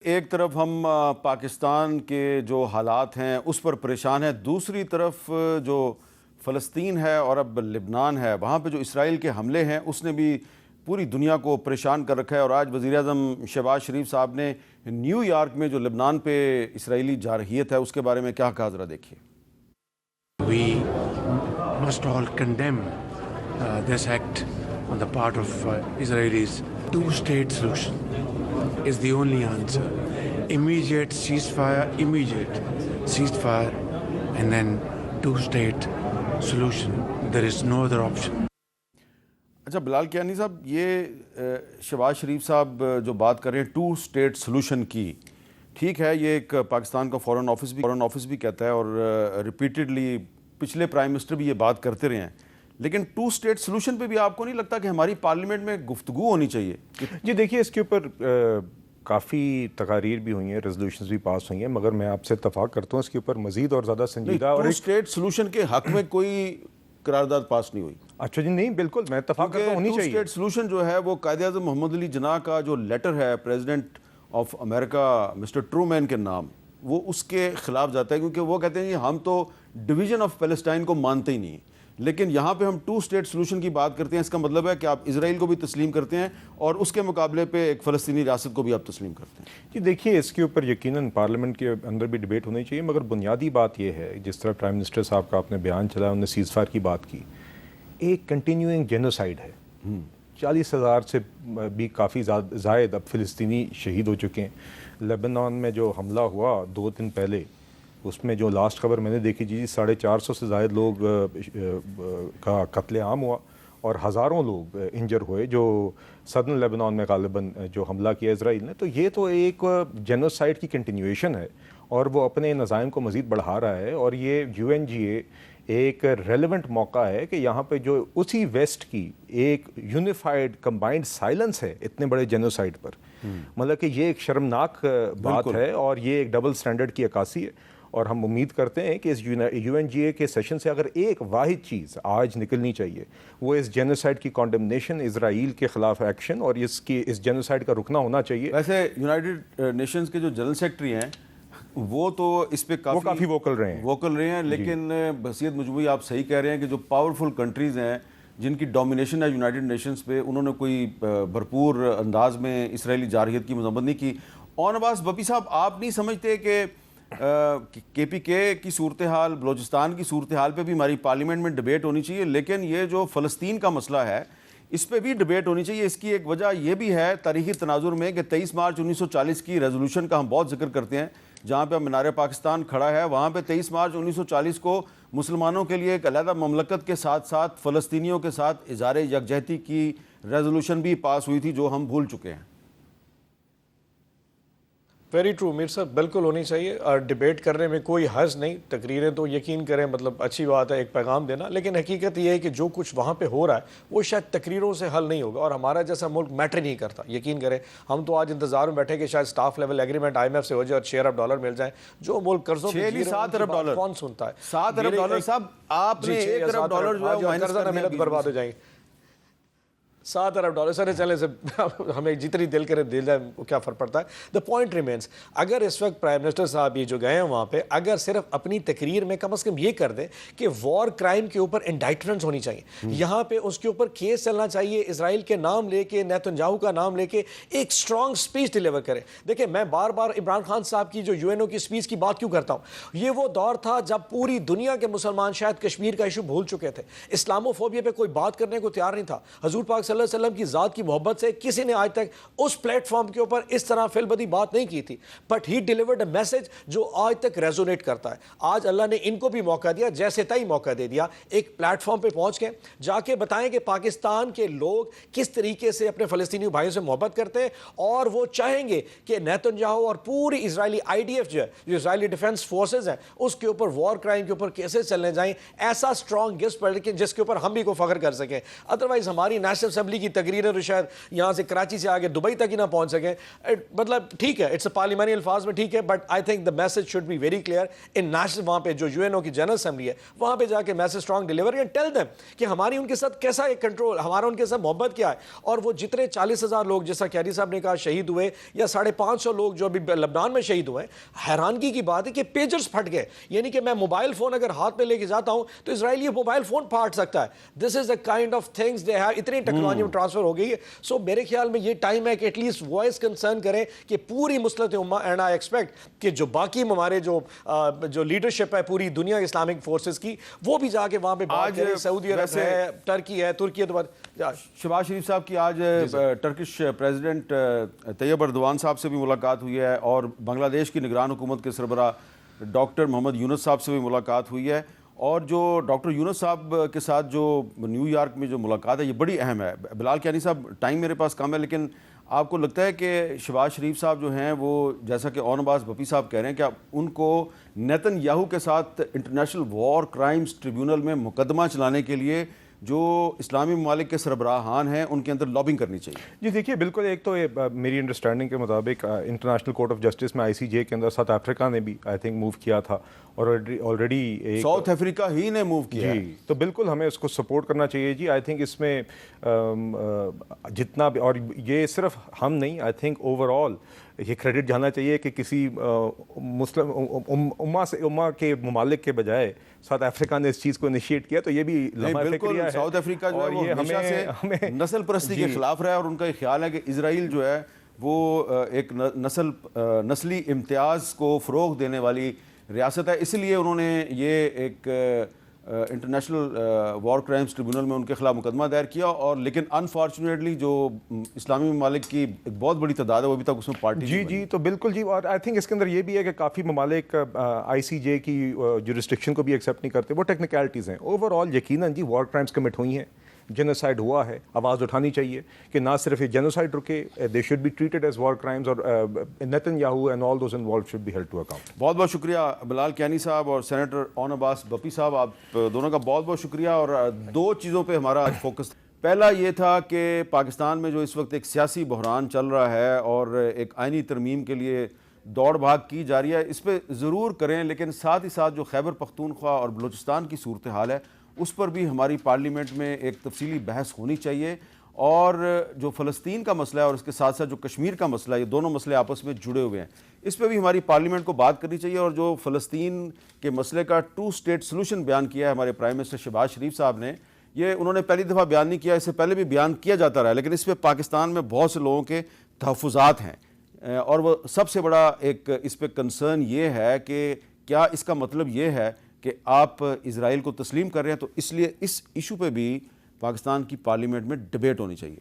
ایک طرف ہم پاکستان کے جو حالات ہیں اس پر پریشان ہیں، دوسری طرف جو فلسطین ہے اور اب لبنان ہے وہاں پہ جو اسرائیل کے حملے ہیں اس نے بھی پوری دنیا کو پریشان کر رکھا ہے۔ اور آج وزیر اعظم شہباز شریف صاحب نے نیو یارک میں جو لبنان پہ اسرائیلی جارحیت ہے اس کے بارے میں کیا کہا، ذرا دیکھیے۔ We must all condemn this act on the part of Israelis. Two-state solution is the only answer. Immediate ceasefire, and then two-state solution. There is no other option. اچھا بلال کیانی صاحب، یہ شہباز شریف صاحب جو بات کر رہے ہیں ٹو اسٹیٹ سلوشن کی، ٹھیک ہے، یہ ایک پاکستان کا فورن آفس بھی کہتا ہے اور ریپیٹڈلی پچھلے پرائم منسٹر بھی یہ بات کرتے رہے ہیں، لیکن ٹو اسٹیٹ سلوشن پہ بھی آپ کو نہیں لگتا کہ ہماری پارلیمنٹ میں گفتگو ہونی چاہیے؟ جی دیکھیے، اس کے اوپر کافی تقاریر بھی ہوئی ہیں، ریزولوشنز بھی پاس ہوئی ہیں، مگر میں آپ سے اتفاق کرتا ہوں اس کے اوپر مزید اور زیادہ سنجیدہ اور ٹو اسٹیٹ سلوشن کے حق میں کوئی قرارداد پاس نہیں ہوئی۔ اچھا جی، نہیں، بالکل میں اتفاق کرتا ہوں، ہونی چاہیے۔ ٹو اسٹیٹ سلوشن جو ہے وہ قائد اعظم محمد علی جناح کا جو لیٹر ہے president of America Mr Truman کے نام، وہ اس کے خلاف جاتا ہے، کیونکہ وہ کہتے ہیں ہم تو ڈویژن آف پیلسٹائن کو مانتے ہی نہیں، لیکن یہاں پہ ہم ٹو اسٹیٹ سلوشن کی بات کرتے ہیں۔ اس کا مطلب ہے کہ آپ اسرائیل کو بھی تسلیم کرتے ہیں اور اس کے مقابلے پہ ایک فلسطینی ریاست کو بھی آپ تسلیم کرتے ہیں۔ جی دیکھیے، اس کے اوپر یقیناً پارلیمنٹ کے اندر بھی ڈیبیٹ ہونی چاہیے، مگر بنیادی بات یہ ہے، جس طرح پرائم منسٹر صاحب کا آپ نے بیان چلا، انہوں نے سیز فائر کی بات کی، ایک کنٹینیوئنگ جینوسائیڈ ہے۔ 40,000 سے بھی کافی زائد اب فلسطینی شہید ہو چکے ہیں۔ لیبنان میں جو حملہ ہوا 2 دن پہلے، اس میں جو لاسٹ خبر میں نے دیکھی جی 450 سے زائد لوگ کا قتل عام ہوا اور ہزاروں لوگ انجر ہوئے، جو سدرن لیبنان میں غالباً جو حملہ کیا اسرائیل نے۔ تو یہ تو ایک جینوسائیڈ کی کنٹینیویشن ہے اور وہ اپنے نظائم کو مزید بڑھا رہا ہے، اور یہ UNGA ایک ریلیونٹ موقع ہے کہ یہاں پہ جو اسی ویسٹ کی ایک یونیفائڈ کمبائنڈ سائلنس ہے اتنے بڑے جینوسائیڈ پر، مطلب کہ یہ ایک شرمناک بات ہے اور یہ ایک ڈبل سٹینڈرڈ کی عکاسی ہے۔ اور ہم امید کرتے ہیں کہ اس UNGA کے سیشن سے اگر ایک واحد چیز آج نکلنی چاہیے، وہ اس جینوسائیڈ کی کانڈمنیشن، اسرائیل کے خلاف ایکشن، اور اس جینوسائیڈ کا رکنا ہونا چاہیے۔ ویسے یونائٹڈ نیشنز کے جو جنرل سیکرٹری ہیں وہ تو اس پہ کافی ووکل رہے ہیں، لیکن بحثیت مجموعی آپ صحیح کہہ رہے ہیں کہ جو پاورفل کنٹریز ہیں جن کی ڈومینیشن ہے یونائٹڈ نیشنز پہ، انہوں نے کوئی بھرپور انداز میں اسرائیلی جارحیت کی مذمت نہیں کی۔ اور عباس بپی صاحب، آپ نہیں سمجھتے کہ KPK کی صورتحال، بلوچستان کی صورتحال پہ بھی ہماری پارلیمنٹ میں ڈیبیٹ ہونی چاہیے، لیکن یہ جو فلسطین کا مسئلہ ہے اس پہ بھی ڈیبیٹ ہونی چاہیے؟ اس کی ایک وجہ یہ بھی ہے تاریخی تناظر میں کہ 23 مارچ 1940 کی ریزولوشن کا ہم بہت ذکر کرتے ہیں، جہاں پہ مینار پاکستان کھڑا ہے، وہاں پہ 23 مارچ 1940 کو مسلمانوں کے لیے ایک علیحدہ مملکت کے ساتھ ساتھ فلسطینیوں کے ساتھ اظہار یکجہتی کی ریزولوشن بھی پاس ہوئی تھی، جو ہم بھول چکے ہیں۔ ویری ٹرو میر صاحب، بالکل ہونی چاہیے، اور ڈیبیٹ کرنے میں کوئی حرج نہیں، تقریریں تو یقین کریں مطلب اچھی بات ہے، ایک پیغام دینا، لیکن حقیقت یہ ہے کہ جو کچھ وہاں پہ ہو رہا ہے وہ شاید تقریروں سے حل نہیں ہوگا، اور ہمارا جیسا ملک میٹر نہیں کرتا، یقین کریں۔ ہم تو آج انتظار میں بیٹھے کہ شاید سٹاف لیول ایگریمنٹ IMF سے ہو جائے اور $6 ارب مل جائیں، جو ملک قرضوں میں جی رہے ہیں، $7 ارب کون سنتا ہے؟ $7 ارب صاحب، آپ نے $1 ارب جو ہے قرضہ نہ ملت برباد ہو جائیں گے۔ $7 ارب سر، چلے سے ہمیں جتنی دل کرے دل جائے، کیا فرق پڑتا ہے؟ دا پوائنٹ ریمینس، اگر اس وقت پرائم منسٹر صاحب یہ جو گئے ہیں وہاں پہ، اگر صرف اپنی تقریر میں کم از کم یہ کر دیں کہ وار کرائم کے اوپر انڈائٹمنٹس ہونی چاہیے، یہاں پہ اس کے اوپر کیس چلنا چاہیے، اسرائیل کے نام لے کے، نیتن یاہو کا نام لے کے ایک اسٹرانگ اسپیچ ڈیلیور کرے۔ دیکھیں، میں بار بار عمران خان صاحب کی جو UNO کی اسپیچ کی بات کیوں کرتا ہوں، یہ وہ دور تھا جب پوری دنیا کے مسلمان شاید کشمیر کا ایشو بھول چکے تھے، اسلامو فوبیا پہ کوئی بات کرنے کو تیار نہیں تھا، حضور پاک صلی اللہ علیہ وسلم کی ذات کی محبت سے کسی نے آج تک اس پلیٹ فارم کے اوپر اس طرح فی البدی بات نہیں کی تھی، but he delivered a message جو آج تک ریزونیٹ کرتا ہے۔ آج اللہ نے ان کو بھی موقع دیا، جیسے تئی موقع دے دیا، ایک پلیٹ فارم پہ پہنچ کے جا کے بتائیں کہ پاکستان کے لوگ کس طریقے سے اپنے فلسطینی بھائیوں سے محبت کرتے ہیں، اور وہ چاہیں گے کہ نیتن یاہو اور پوری اسرائیلی IDF جو ہے، جو اسرائیلی ڈیفنس فورسز ہیں، اس کے اوپر وار کرائم کے اوپر کیسے چلنے جائیں، ایسا اسٹرانگ گسٹ پر جس کے اوپر ہم بھی کو فخر کر سکیں۔ ادروائز ہماری نیشنل اسمبلی اسمبلی کی تقریر ہے شاید یہاں سے کراچی سے آگے دبئی تک ہی نہ پہنچ سکیں. مطلب ٹھیک ہے اٹس اے پارلیمانی الفاظ میں ٹھیک ہے, but I think the message should be very clear in national, وہاں پہ جو یو این او کی جنرل اسمبلی ہے وہاں پہ جا کے message strong deliver and tell them کہ ہماری ان کے ساتھ کیسا ایک کنٹرول, ہمارا ان کے ساتھ محبت کیا ہے. اور وہ جتنے 40,000 لوگ جیسا کیری صاحب نے کہا شہید ہوئے یا 550 لوگ جو ابھی لبنان میں شہید ہوئے ہیں, حیرانگی کی بات ہے کہ پیجرز پھٹ گئے, یعنی کہ میں موبائل فون اگر ہاتھ میں لے کے جاتا ہوں تو اسرائیل یہ موبائل فون پھاٹ سکتا ہے. This is a kind of things they have, اتنی ٹیکنالوجی میں ٹرانسفر ہو گئی ہے. سو میرے خیال میں یہ ٹائم ہے کہ ایٹ لیسٹ وائس کنسرن کریں کہ پوری مسلط امہ, اینڈ آئی ایکسپیکٹ کہ جو باقی ہمارے جو لیڈرشپ ہے پوری دنیا اسلامک فورسز کی وہ بھی جا کے وہاں پہ بات کریں. سعودی عرب ہے, ٹرکی ہے, ترکی ہے. تو شہباز شریف صاحب کی آج ٹرکش پریزیڈنٹ طیب اردوان صاحب سے بھی ملاقات ہوئی ہے اور بنگلہ دیش کی نگران حکومت کے سربراہ ڈاکٹر محمد یونس صاحب سے بھی ملاقات ہوئی ہے. اور جو ڈاکٹر یونس صاحب کے ساتھ جو نیو یارک میں جو ملاقات ہے یہ بڑی اہم ہے. بلال کیانی صاحب, ٹائم میرے پاس کم ہے, لیکن آپ کو لگتا ہے کہ شہباز شریف صاحب جو ہیں وہ جیسا کہ اون عباس بپی صاحب کہہ رہے ہیں کہ ان کو نیتن یاہو کے ساتھ انٹرنیشنل وار کرائمز ٹریبیونل میں مقدمہ چلانے کے لیے جو اسلامی ممالک کے سربراہان ہیں ان کے اندر لابنگ کرنی چاہیے؟ جی دیکھیے بالکل, ایک تو میری انڈرسٹینڈنگ کے مطابق انٹرنیشنل کورٹ آف جسٹس میں ICJ کے اندر ساؤتھ افریقہ نے بھی آئی تھنک موو کیا تھا, اور آلریڈی ساؤتھ افریقہ ہی نے موو کیا. جی تو بالکل ہمیں اس کو سپورٹ کرنا چاہیے جی. آئی تھنک اس میں جتنا بھی, اور یہ صرف ہم نہیں, آئی تھنک اوور آل یہ کریڈٹ جانا چاہیے کہ کسی مسلم امہ کے ممالک کے بجائے ساؤتھ افریقہ نے اس چیز کو انیشیٹ کیا, تو یہ بھی لمحہ فکریہ ہے. ساؤتھ افریقہ جو ہے وہ ہمیشہ سے نسل پرستی کے خلاف رہا ہے, اور ان کا یہ خیال ہے کہ اسرائیل جو ہے وہ ایک نسلی امتیاز کو فروغ دینے والی ریاست ہے. اس لیے انہوں نے یہ ایک انٹرنیشنل وار کرائمز ٹریبیونل میں ان کے خلاف مقدمہ دائر کیا. اور لیکن انفارچونیٹلی جو اسلامی ممالک کی ایک بہت بڑی تعداد ہے وہ ابھی تک اس میں پارٹی جی تو بالکل جی. اور آئی تھنک اس کے اندر یہ بھی ہے کہ کافی ممالک ICJ کی جورسڈکشن کو بھی ایکسیپٹ نہیں کرتے. وہ ٹیکنیکلٹیز ہیں. اوور آل یقیناً جی وار کرائمز کمٹ ہوئی ہیں, جینوسائڈ ہوا ہے, آواز اٹھانی چاہیے کہ نہ صرف یہ جینوسائڈ رکے, they should be treated as war crimes, اور Netanyahu and all those involved should be held to account. بہت بہت شکریہ بلال کیانی صاحب اور سینیٹر اون عباس بپی صاحب, آپ دونوں کا بہت بہت شکریہ. اور دو چیزوں پہ ہمارا آج فوکس, پہلا یہ تھا کہ پاکستان میں جو اس وقت ایک سیاسی بحران چل رہا ہے اور ایک آئینی ترمیم کے لیے دوڑ بھاگ کی جا رہی ہے, اس پہ ضرور کریں, لیکن ساتھ ہی ساتھ جو خیبر پختونخوا اور بلوچستان کی صورتحال ہے اس پر بھی ہماری پارلیمنٹ میں ایک تفصیلی بحث ہونی چاہیے. اور جو فلسطین کا مسئلہ ہے اور اس کے ساتھ ساتھ جو کشمیر کا مسئلہ ہے, یہ دونوں مسئلے آپس میں جڑے ہوئے ہیں, اس پہ بھی ہماری پارلیمنٹ کو بات کرنی چاہیے. اور جو فلسطین کے مسئلے کا 2 اسٹیٹ سلوشن بیان کیا ہے ہمارے پرائم منسٹر شہباز شریف صاحب نے, یہ انہوں نے پہلی دفعہ بیان نہیں کیا, اس سے پہلے بھی بیان کیا جاتا رہا, لیکن اس پہ پاکستان میں بہت سے لوگوں کے تحفظات ہیں. اور وہ سب سے بڑا ایک اس پہ کنسرن یہ ہے کہ کیا اس کا مطلب یہ ہے کہ آپ اسرائیل کو تسلیم کر رہے ہیں. تو اس لیے اس ایشو پہ بھی پاکستان کی پارلیمنٹ میں ڈبیٹ ہونی چاہیے.